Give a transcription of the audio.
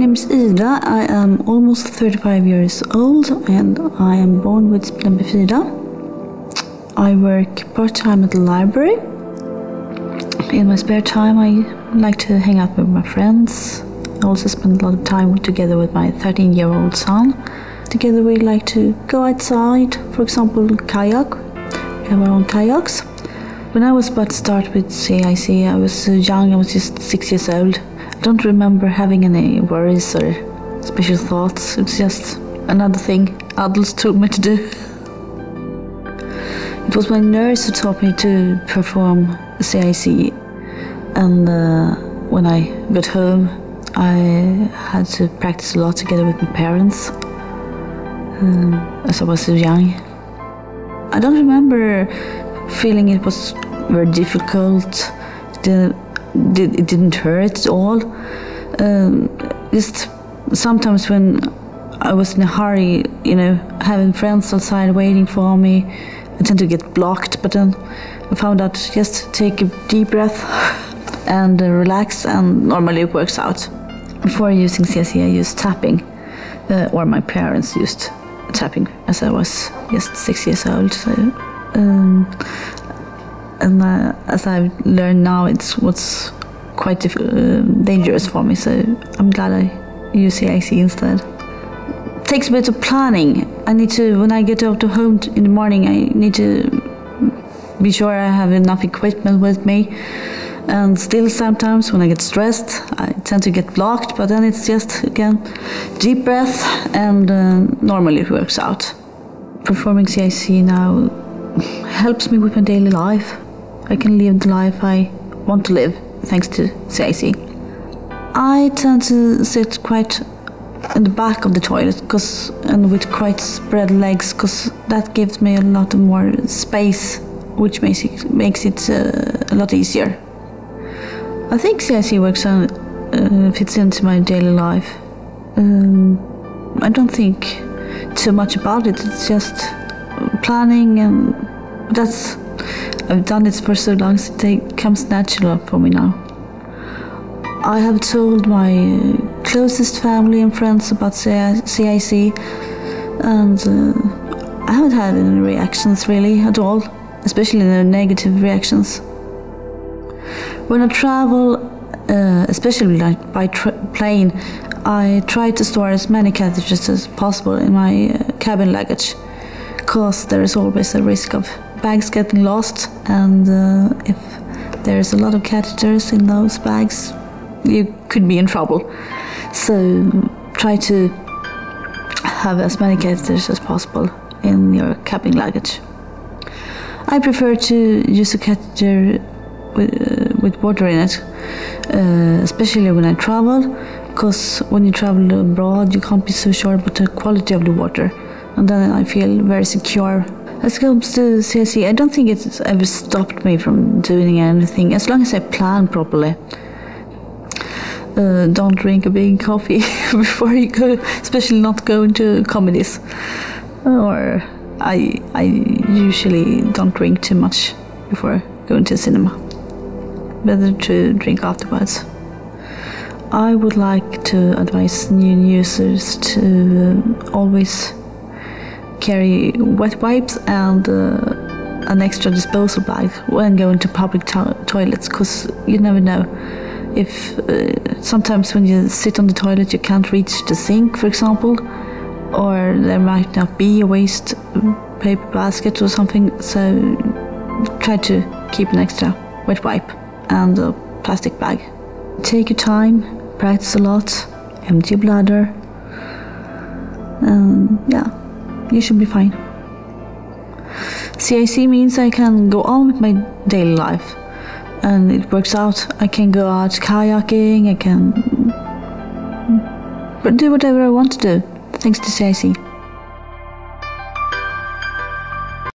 name is Ida. I am almost 35 years old and I am born with spina bifida. I work part-time at the library. In my spare time I like to hang out with my friends. I also spend a lot of time together with my 13-year-old son. Together we like to go outside, for example, kayak. We have our own kayaks. When I was about to start with CIC, I was so young, I was just 6 years old. I don't remember having any worries or special thoughts. It's just another thing adults told me to do. It was my nurse who taught me to perform CIC, and when I got home I had to practice a lot together with my parents as I was so young. I don't remember feeling it was very difficult. It didn't hurt at all. Just sometimes when I was in a hurry, having friends outside waiting for me, I tend to get blocked, but then I found out just take a deep breath and relax, and normally it works out. Before using CSE, I used tapping, or my parents used tapping as I was just 6 years old. So, as I've learned now, what's quite dangerous for me, so I'm glad I use CIC instead. It takes a bit of planning. When I get out of home in the morning, I need to be sure I have enough equipment with me. And still sometimes when I get stressed, I tend to get blocked, but then it's just, again, deep breath, and normally it works out. Performing CIC now helps me with my daily life. I can live the life I want to live thanks to CIC. I tend to sit quite in the back of the toilet and with quite spread legs, because that gives me a lot more space, which makes it a lot easier. I think CIC works on, fits into my daily life. I don't think too much about it. It's just planning, and I've done it for so long, so it comes natural for me now. I have told my closest family and friends about CIC, and I haven't had any reactions really at all, especially no negative reactions. When I travel, especially like by plane, I try to store as many catheters as possible in my cabin luggage, because there is always a risk of bags getting lost, and if there's a lot of catheters in those bags, you could be in trouble. So try to have as many catheters as possible in your cabin luggage. I prefer to use a catheter with water in it, especially when I travel, because when you travel abroad you can't be so sure about the quality of the water, and then I feel very secure. As it comes to CIC, I don't think it's ever stopped me from doing anything, as long as I plan properly. Don't drink a big coffee before you go, especially not going to comedies. Or I usually don't drink too much before going to cinema. Better to drink afterwards. I would like to advise new users to always carry wet wipes and an extra disposal bag when going to public toilets, because you never know. If sometimes when you sit on the toilet you can't reach the sink, for example, or there might not be a waste paper basket or something, so try to keep an extra wet wipe and a plastic bag. Take your time, practice a lot, empty your bladder, and yeah, you should be fine. CIC means I can go on with my daily life, and it works out. I can go out kayaking, I can do whatever I want to do thanks to CIC.